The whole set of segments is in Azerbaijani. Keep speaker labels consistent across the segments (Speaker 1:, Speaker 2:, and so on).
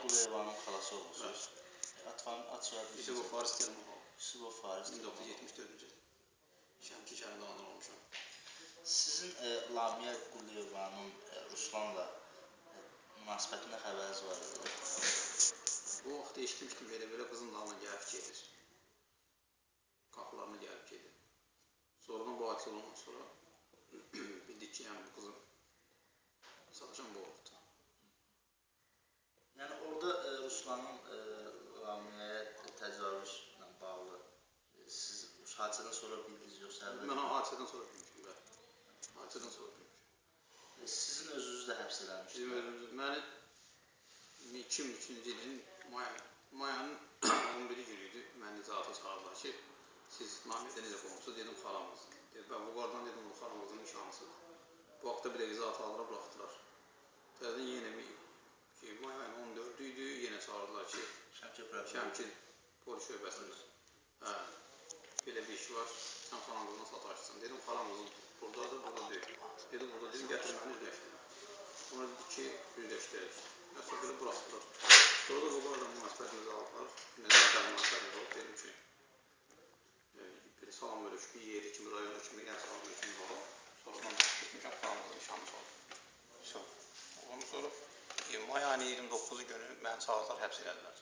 Speaker 1: Quliyevanın xalası olursunuz. Ad soyadı
Speaker 2: Yusuf Faris Telmanov.
Speaker 1: Yusuf Faris
Speaker 2: 1974-cü Şəmki şəhərində anadan olmuşam.
Speaker 1: Sizin Lamiyə Quliyevanın Ruslanla münasibətində xəbəriniz var idi.
Speaker 2: Bu vaxt eşitmişdim belə qızın dalına gəlib gedir. Qapılarına gəlib gedir. Sonradan bu hadisi olandan sonra bildik ki, yəni bu qızın sataşan bu olubdu.
Speaker 1: Yəni orada Ruslanın Lamiyə təcavüzlə bağlı siz hadisədən sonra bildiniz yoxsa?
Speaker 2: Mən hadisədən sonra bilmişdim, bəli. Hadisədən sonra bilmişdim.
Speaker 1: Sizin özünüz də həbs eləmişdiniz?
Speaker 2: Bizim özümüz, məni 2003-cü ilin mayın 11-i günüydü, məni izahata çağırdılar ki, siz Lamiyyədə necə qolmuşsunuz, dedim xalamız. Ben bu qardan dedim, bu xalamızın nişanlısıdır. Bu vaxtda bir də izahata alıra bıraxdılar. Təzədən yenə mayın 14-ü idi, yenə çağırdılar ki, Şəmkin polis şöbəsində. Belə bir iş var, sən xalamızla sataşsın. Dedim, xalamızın buradadır, burada deyil. Dedim, burada dedim, gətir məni üzləşdirin. Ona dedi ki, üzləşdirək. Nəsə belə bıraxdılar. Sonra da bu qardan münasibətimizi aldılar. Nəzər münasibətimizi alıb dedim ki, salam ölüşkü, yeri kimi, rayonu kimi, yəni salam ölüşkü olub. Sonradan getmişəm, xalamızın nişanlısı olub. Ondan sonra mayın 29-u günü məni çağırdılar, həbs elədilər.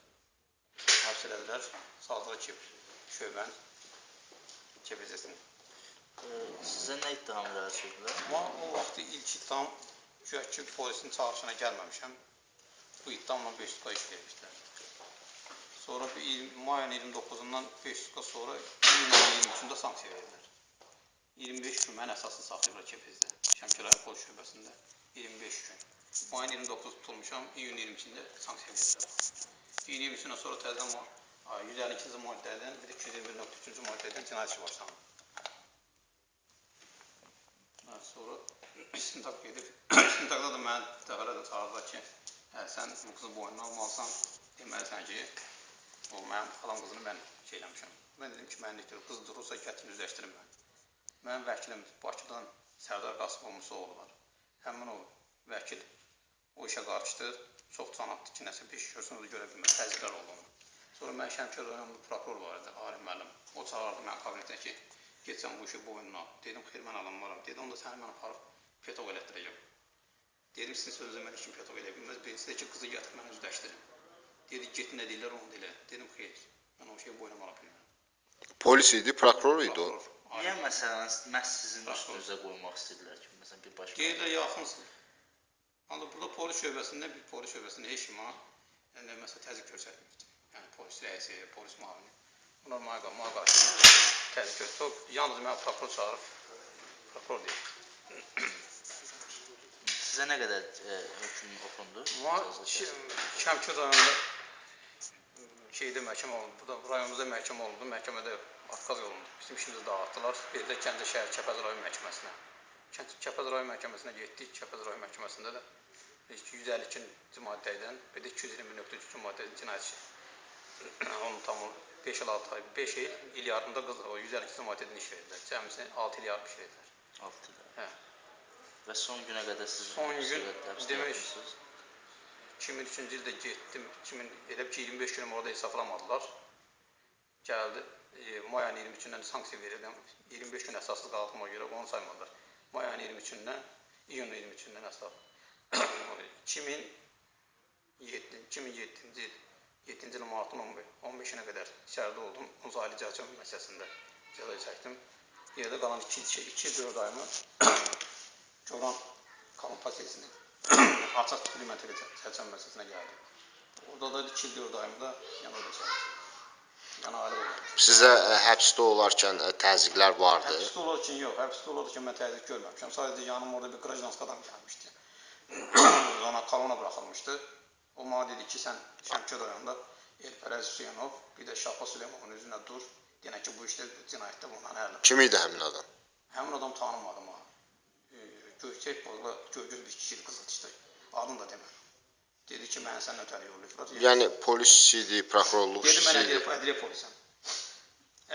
Speaker 2: Həbs elədilər, saldılar ki, şöbənin kepəcəsini.
Speaker 1: Sizə nə ittiham irəlisindilər?
Speaker 2: O vaxtı ilk ittiham ki, polisin çağırışına gəlməmişəm. Bu ittihamla 5 sutka iş vermişdilər. Sonra mayın 29-undan 5 sutka sonra iyun 23-də sanksiya verdilər. 25 gün mən əsaslı saxlayırlar kepezdə. Şəmkərayə polis şöbəsində 25 gün. Mayın 29 tutulmuşam, iyun 22-də sanksiya verdilər. İyun 23-dən sonra təzdən 152-ci maddədən, bir də 221.3-cü maddədən cinayət işi başlanır. Sonra istintaq gedib, istintaqda da mənə dəfələrlə çağırdılar ki, sən bu qızı boynuna almalısan, deməlisən ki, o mənim xalam qızını mən şey eləmişəm. Mən dedim ki, mən qız durursa gətirin, üzləşdirin mən. Mənim vəkilim Bakıdan Sərdar Qasımovun oğlu var. Həmin o vəkil o işə qarışdı, çox can atdı ki, nəsə bir iş görsün, o da görə bilməz, təzyiqlər oldu ona. Sonra mən Şəmkər rayonunda prokuror var idi, Arif müəllim. O çağırdı mənim kabinetə ki, getsən bu işi boynuna al. Dedim, xeyr, mən alanmaram. Dedi, onda səni mən aparıb fetog elətdirəcəm. Dedim, sizin sözünüzə mən kim fetog eləyə bilməz. Birisi də ki, qızı gətir, mən üzləşdirim. Dedi, get nə deyirlər, onu deyirlər. Dedim, xeyr, mən o şeyi boynuma ala bilmirəm.
Speaker 3: Polis idi, prokuror idi o.
Speaker 1: Niyə məsələn, məhz sizin üstünüzə qoymaq istədilər ki, məsələn, bir başqa?
Speaker 2: Deyirlər, yaxınsın. Ancaq burada polis şöbəsində heç kimə məsələn, təzyiq göstərməyibdir. Yəni, polis rəisi, polis müavini. Bunlar mənə qarşı təzyiq göstərib. Yalnız mənə prokuror çağırıb, prokuror deyib.
Speaker 1: Sizə nə qədər hökm oxundu?
Speaker 2: Şəmkir rayonunda məhkəmə oldu. Burada rayonumuzda məhkəmə oldu. Məhkəmədə Qafqaz yolunda bizim işimizi dağıtdılar. Bir də Gəncə şəhər Kəpəz rayon məhkəməsinə. Kəpəz rayon məhkəməsinə getdik. Kəpəz rayon məhkəməsində də 152-ci maddədən, bir də 221.3-cü maddədən cinayət işi. Onun tam 5 il 6 ay, 5 il yarımda 152-ci maddədən iş verdilər. Cəmisi 6 il yarım iş verdilər.
Speaker 1: 6 il. Hə. Və son günə qədər siz
Speaker 2: son gün demək 2003-cü ildə getdim. Elə ki 25 günüm orada hesablamadılar. Gəldi. Mayın 23-dən sanksiya verirdim. 25 gün əsassız qaldığıma görə onu saymadılar. Mayın 23-dən, iyun 23-dən əsas. 2007-ci ilin martın 15-nə qədər içəridə oldum. Uzaylı cəza müəssisəsində cəza çəkdim. Yerdə qalan 2-4 ayımı Göran Kalın Pasiyesinin açıq tüpülü məntəqə cəza müəssisəsinə gəldim. Orada da 2-4 ayımda yəni orada çəkdim. Yəni ayrı oldu.
Speaker 3: Sizə həbsdə olarkən təzyiqlər vardı?
Speaker 2: Həbsdə olarkən yox, həbsdə olarkən mən təzyiq görməmişəm. Sadəcə yanım orada bir qrajdansk adam gəlmişdi. Ona kolona buraxılmışdı. O mənə dedi ki, sən Şəmkir rayonunda Elpərəz Hüseynov, bir də Şahba Süleymovun üzünə dur. Deyən ki, bu işdə cinayətdə bundan hərlə.
Speaker 3: Kim idi həmin adam?
Speaker 2: Həmin adam tanımadım ha. Göyçək boyla göygöz bir kişi qızıltışdı. Adını da demədim. Dedi ki, məni sən ötəri yollayıblar.
Speaker 3: Yəni polis idi, prokurorluq
Speaker 2: dedi, mən
Speaker 3: idi.
Speaker 2: ədliyə polisəm.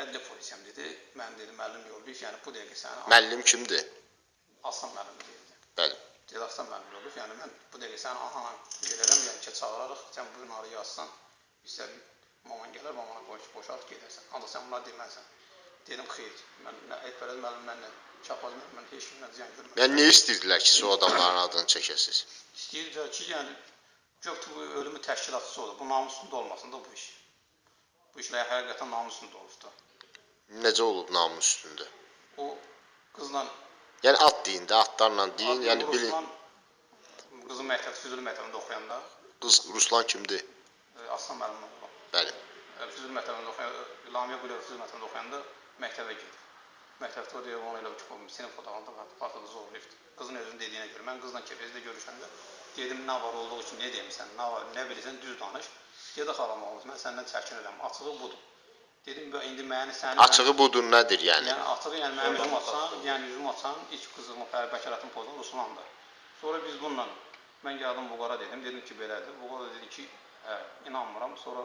Speaker 2: Ədliyə polisəm dedi. Mən dedi, müəllim yollayıb. Yəni bu dəqiqə səni...
Speaker 3: Müəllim kimdir?
Speaker 2: Aslan müəllim deyildi.
Speaker 3: Bəli.
Speaker 2: Dedi, Aslan müəllim yollayıb. Yəni mən bu dəqiqə səni anana verərəm, yəni ki, çağırarıq. Sən buyurun bunları yazsan, bizə bir maman gələr, mamana boşalt gedərsən. Ancaq sən bunları deməzsən. Dedim, xeyr, mən Əlfərəz müəllimlə, Şahbaz müəllimlə heç kimlə ziyan görmədim.
Speaker 3: Yəni, niyə istəyirdilər ki, siz o adamların adını çəkəsiniz?
Speaker 2: İstəyirdilər ki, yəni, bu ölümü təşkilatçısı olur. Bu namusunda olmasın da bu iş. Bu işlər həqiqətən namusunda olub da.
Speaker 3: Necə olub namus üstündə?
Speaker 2: O qızla...
Speaker 3: Yəni, ad deyin də, adlarla deyin, yəni bilin.
Speaker 2: Qızın Füzuli məktəbində oxuyanda.
Speaker 3: Qız Ruslan kimdir?
Speaker 2: Aslan müəllim oldu.
Speaker 3: Bəli.
Speaker 2: Füzuli məktəbində oxuyanda, Lamiyə Quliyeva Füzuli məktəbində oxuyanda məktəbə gedir. Məktəbdə o deyir, ona elə ki, sinif otağında vaxtında zorlayıbdır. Qızın özünün dediyinə görə, mən qızla kefezdə görüşəndə dedim, nə var olduğu üçün, nə demirsən, nə bilirsən, düz danış. Gedə xalam olmuş, mən səndən çəkinirəm, açığı budur. Dedim, indi məni sənin...
Speaker 3: Açığı budur, nədir yəni?
Speaker 2: Yəni, açığı, yəni, mənim yüzüm atsan, ilk qızımı, bəkaratın pozunu Ruslandır. Sonra biz bununla, mən gəldim Vüqara dedim ki, belədir. Vüqara dedi ki, inanmıram. Sonra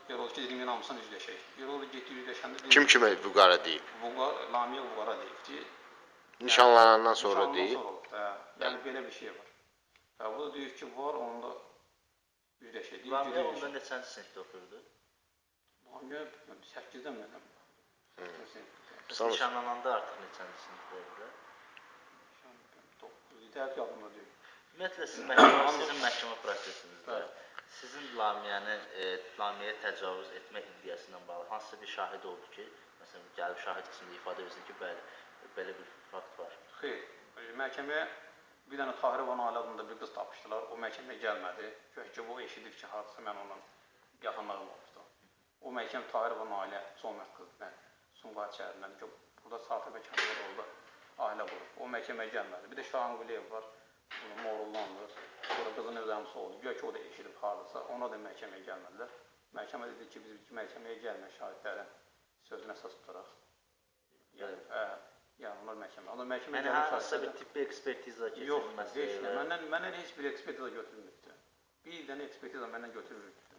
Speaker 2: Yerol ki, dedim, inanmırsan, üzləşək. Yerol getdi, üzləşəndə...
Speaker 3: Kim kimə Vüqara deyib?
Speaker 2: Lamiyə Vüqara deyib ki...
Speaker 3: Nişanlanandan sonra deyib?
Speaker 2: Nişanlanandan sonra olub, yəni, belə bir şey var. Bu da deyib ki, var, onda üzləşək.
Speaker 4: Lamiyə onda neçənci sinifdə oxuyurdu?
Speaker 2: Lamiyə 8-dən mənim.
Speaker 4: Nişanlananda artıq neçənci sinifdə idi?
Speaker 2: 9 idi, həq yadımda deyil.
Speaker 4: Ümumiyyətlə, sizin məhkəmə prosesinizdə sizin Lamiyəyə təcavüz etmə iddiası ilə bağlı hansısa bir şahid oldu ki, məsələn, gəlib şahid qismində ifadə versin ki, bəli, belə bir fakt var.
Speaker 2: Xeyr, məhkəməyə bir dənə Tahirova Nail adında bir qız tapışdılar, o məhkəməyə gəlmədi. Ki, bu eşidib ki, hardasa mən ondan yaxınlarım olmuşdu. O məhkəmə Tahirova Nailə Solmət qızı, Sumqayıt şəhərindən ki, burada Sartəbə kəndində orada ailə qurub. O məhkəməyə gəlmədi. Bir də Şahan Quliyev var, Morullandır. Sonra qızın öz əmsi oldu. Gör ki, o da eşidib hardasa, ona da məhkəməyə gəlmədilər. Məhkəmə dedi ki, biz məhkəməyə gəlməyən şahidlərin sözünə əsas tutaraq. Yəni, onlar məhkəməyə...
Speaker 4: Yəni, hansısa bir tibbi ekspertiza keçirilməsi...
Speaker 2: Yox, məndən heç bir ekspertiza götürülmüşdü. Bir dənə ekspertiza məndən götürülmüşdü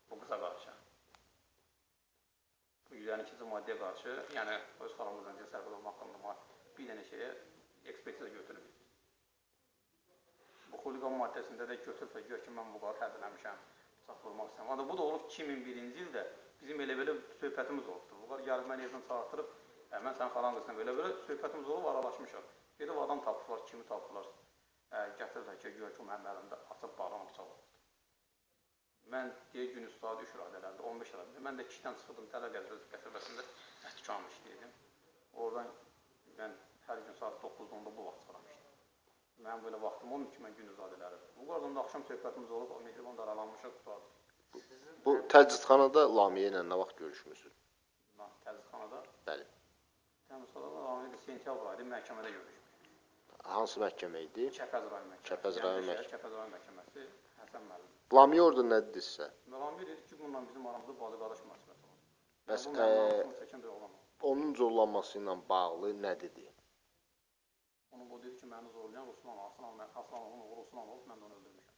Speaker 2: bu qıza qarşı. Bu 152-ci maddəyə qarşı, yəni, öz xalamızdan cəsərbəli olmaq haqqında bir dənə şeyə ekspertiza götürülmüşdü. Bu xuliqan maddəsində də götürüb, gör ki, mən bu qədər hədələmişəm, bıçaq vurmaq istəyəm. Ancaq bu da olub 2001-ci ildə bizim elə-belə söhbətimiz olubdur. Bu qədər gəlib məni evdən çağırtırıb, mən sənin xalan qızına belə-belə söhbətimiz olub, aralaşmışıq. Gedib adam tapıblar, kimi tapıblar, gətirirlər ki, gör ki, mənim əlimdə açıb bağlanan bıçaq olubdur. Mən deyək günü saat 3 radələrdə, 15 radələrdə, mən də kişidən çıxırdım, Tələ qəsəbəsində əhtikamı işləyirdim. Oradan mən hər gün saat 9-10-da bu vaxt çıxıram. Mənim belə vaxtım olmur ki, mən gündüz adələri. Bu qadan da axşam söhbətimiz olub, mehriban da aralanmışıq, qutardı.
Speaker 3: Bu təcridxanada Lamiyə ilə nə vaxt görüşmüsünüz?
Speaker 2: Təcridxanada?
Speaker 3: Bəli.
Speaker 2: Təcridxanada Lamiyə sentyabr ayında məhkəmədə görüşmüşük.
Speaker 3: Hansı məhkəmə idi?
Speaker 2: Kəpəz rayon məhkəməsi.
Speaker 3: Kəpəz rayon məhkəməsi.
Speaker 2: Kəpəz rayon məhkəməsi, Həsən müəllim.
Speaker 3: Lamiyə orada nə dedi sizə?
Speaker 2: Lamiyə dedi ki, bununla bizim aramızda bacı-qardaş münasibəti var.
Speaker 3: Bəs
Speaker 2: Bu mənim namusumu çəkən bir oğlan.
Speaker 3: onun zorlanması ilə bağlı nə dedi?
Speaker 2: Onu o dedi ki, məni zorlayan Aslanov, Ruslan olub, mən də onu öldürmüşəm.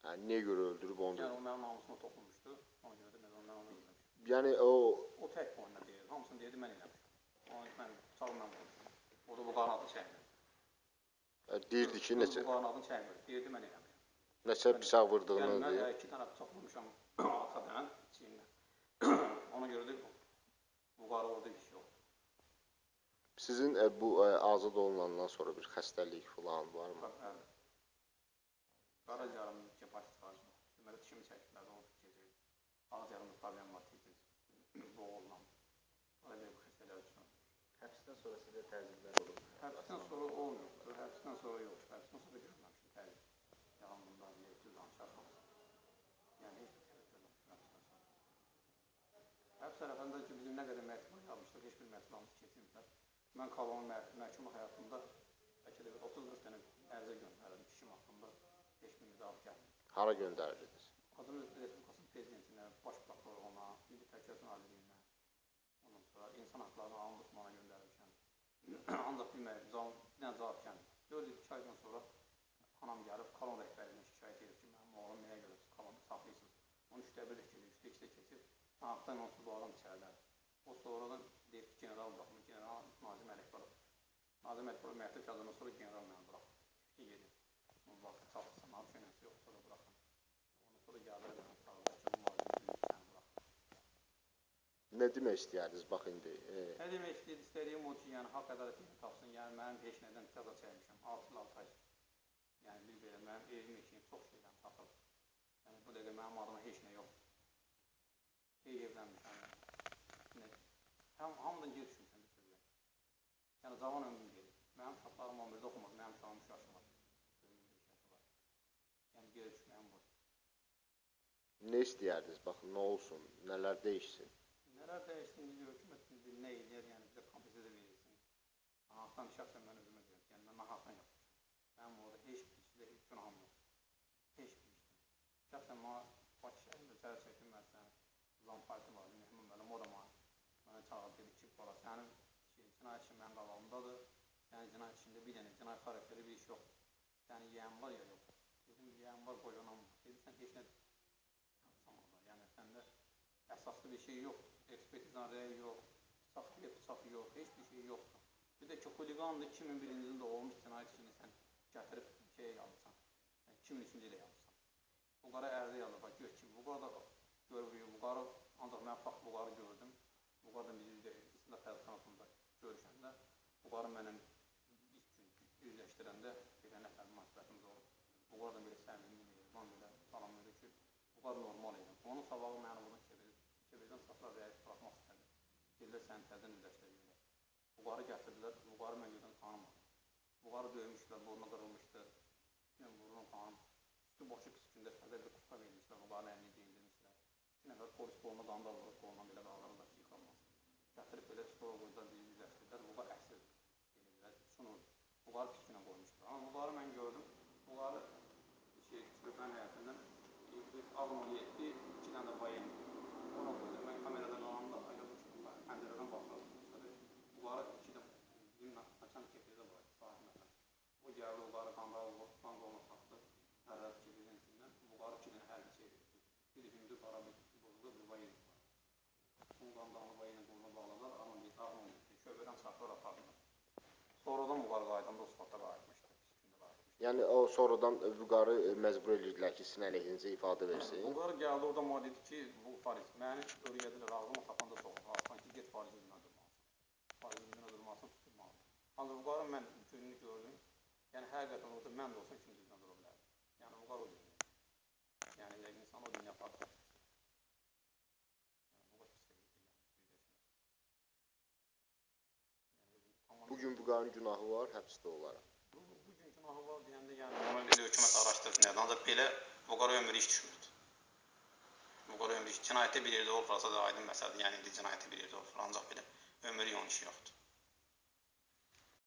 Speaker 3: Yəni, niyə görə öldürüb onu?
Speaker 2: Yəni, o mənim namusuma toxunmuşdu, ona görə də mən onu öldürmüşəm.
Speaker 3: Yəni,
Speaker 2: o tək boyunca deyir, hamısını deyirdi, mən eləmişəm. Mən bıçağı mən vurmuşam. Orada bu qarın adını çəkmir.
Speaker 3: deyirdi ki, neçə?
Speaker 2: Bu qarın adını çəkmir, deyirdi, mən eləmişəm.
Speaker 3: Neçə bıçaq vurdığını
Speaker 2: deyir?
Speaker 3: deyir?
Speaker 2: Mən 2 dənə bıçaq vurmuşam arxadan, çiyinlə. Ona görə də bu qarı orada bir şey oldu.
Speaker 3: Sizin bu azad olunandan sonra bir xəstəlik falan varmı?
Speaker 2: Bəli. Qaraciyarımın kepasiti var. Deməli, dişimi çəkdilər, o gecə. Ağaciyarımda problem var, boğulan. Qaraciyar bu xəstələr üçün.
Speaker 4: Həbsdən sonra sizə təzyiqlər olub?
Speaker 2: Həbsdən sonra olmuyor. Həbsdən sonra yox. Həbsdən sonra görməmişim təzyiq. Yalan bundan, düz danışarsanız. Yəni, heç bir təzyiq görməmişim həbsdən sonra. Həbs tərəfində ki, bizim nə qədər məhkəmə yapmışdıq, heç bir məhkəməmiz keçirmişlər. Mən kalanın məhkəmə həyatımda bəlkə də 30-40 dənə ərizə göndərdim kişim haqqında, heç bir müdafə gəlmir.
Speaker 3: Hara göndərirdiniz?
Speaker 2: Azərbaycan Respublikasının prezidentinə, baş prokuroruna, Milli Təhlükəsizlik Nazirliyinə, ondan sonra insan haqlarını ombudsmana göndərirkən, ancaq bilməyib, bir dənə cavab gəlmir. 4-2 aydan sonra anam gəlib, kalon rəhbərinə şikayət edir ki, mənim oğlum nəyə görə kalonu saxlayırsınız? Onun 3-də 1 keçir, 3-də 2-də keçir, haqdan onsuz bu adam içərdədir. O sonradan deyir ki, general baxımı, general Nazim Ələkbarov. Nazim Ələkbarov məktəb yazandan sonra general mənə buraxdı. Ki, gedin. Onun vaxtı çalışsam, abi şöynəsi yox, sonra buraxın. Ondan sonra
Speaker 3: nə demək istəyirdiniz bax indi?
Speaker 2: Nə demək istədiyim o ki, yəni haqq ədalətini tapsın. Yəni mənim heç nədən cəza çəkmişəm. 6 il 6 ay. Yəni bir belə mənim evim eşiyim çox şeydən satılıb. Yəni bu dəqiqə mənim adıma heç nə yoxdur. Evlənmişəm. Hamıdan geri düşmüşəm bir sözlə. Yəni cavan ömrüm gedir. Mənim uşaqlarım 11-də oxumaz, mənim uşağım 3 yaşı var. 25 yaşı var. Yəni geri düşməyəm bu.
Speaker 3: Nə istəyirdiniz? Baxın, nə olsun, nələr dəyişsin?
Speaker 2: Nələr dəyişsin, hökumət nə eləyər, yəni bizə kompensasiya verilsin. Haqqdan şəxsən mən özümə deyirəm, yəni mən haqqdan yapmışam. Mənim orada heç bir işdə günahım yoxdur. Heç bir işdə. Şəxsən mənə Bakı şəhərində cəza çəkdim, mən sənin Zamparti var, Mehman müəllim, o da mənə çağırdı, dedi ki, bala, sənin cinayət işin mənim qabağımdadır, sənin cinayət işində bir dənə cinayət xarakterli bir iş yoxdur. Sənin yiyən var ya, yox. Dedim, yiyən var, qoyunam var. Dedi, sən heç nə yapsan orada, yəni səndə əsaslı bir şey yoxdur. Ekspertizan rəyi yox, saxtaya bıçaq yox, heç bir şey yoxdur. Bir də ki, xuliqandır 2001-ci ildə olmuş cinayət işini sən gətirib şeyə yazırsan, 2003-cü ilə yazırsan. Vüqara ərizə yazır, bax, gör ki, Vüqarda görmüyor, Vüqarı, ancaq mən fakt Vüqarı gördüm. Vüqarda biz İstinad Təzyiqatında görüşəndə, Vüqarı mənə ilk gün üzləşdirəndə bir nəfər məhsubətimiz olub. Vüqarda belə səmimi, mehriban, belə salam verir ki, Vüqarı normal idi. Onun sabağı mənə bunu Kebirdən saxlar rəis buraxmaq istədi. Dedilər, səni təzdən üzləşdirəcəklər. Vüqarı gətirdilər, Vüqarı mən gözdən tanımadım. Vüqarı döymüşlər, burnu qırılmışdı. Mən burnunu tanıdım. Üstü başı pis gündə təzə bir qutqa vermişlər, Vüqarın əlini geyindirmişlər. 2 nəfər polis qoluna qanda vurur, qolundan belə qaldırırlar ki, yıxılmasın. Gətirib belə stol qoydular, bizi üzləşdirdilər. Vüqarı əsir dedilər, sunurdu. Vüqarı pis günə qoymuşlar. Amma Vüqarı mən gördüm, Vüqarı Türkmen həyatından ağ-17, 2 dənə bayan. Ona qoydum, mən kameradan qalanda pəncərədən baxırdım. Vüqarı 2 də bizim açan kefirdə var, sahib məsələn. O gəldi, Vüqarı qandal qoluna taxdı, hərrəd kefirdən içindən. Vüqarı 2 dənə hərbi şey verdi. Biri hündür, qara bir bozuldu, bir bayan var. Onun qandalını bayanın qoluna bağladılar, ağ-17, şöbədən çarplar apardılar. Sonradan Vüqarı qaydanda o sıfatda qayıtmışdı, pis gündə qayıtmışdı.
Speaker 3: Yəni o sonradan Vüqarı məcbur edirdilər ki, sizin əleyhinizə ifadə versin.
Speaker 2: Vüqarı gəldi orada mənə dedi ki, bu Fariz, məni öyrədirlər, ağzıma tapanda soxulur, aslan ki, get Farizin üzünə durmalısın. Farizin üzünə durmalısın, tutulmalıdır. Ancaq Vüqarı mən gününü gördüm, yəni həqiqətən orada mən də olsam kim üzünə dura bilərdim. Yəni Vüqarı o dünya. Yəni insan o dünya apardı. Yəni Vüqarı pis deyildi, yəni
Speaker 3: Bugün Vüqarın günahı var, həbsdə olaraq.
Speaker 2: Bu gün günahı var deyəndə, yəni ona bir hökumət araşdırır, nədir? Ancaq belə Vüqarı ömrü iş düşmürdü. Vüqarı ömrü iş, cinayətdə bir yerdə olursa da aydın məsələdir, yəni indi cinayətdə bir yerdə olur, ancaq belə ömrü yox iş yoxdur.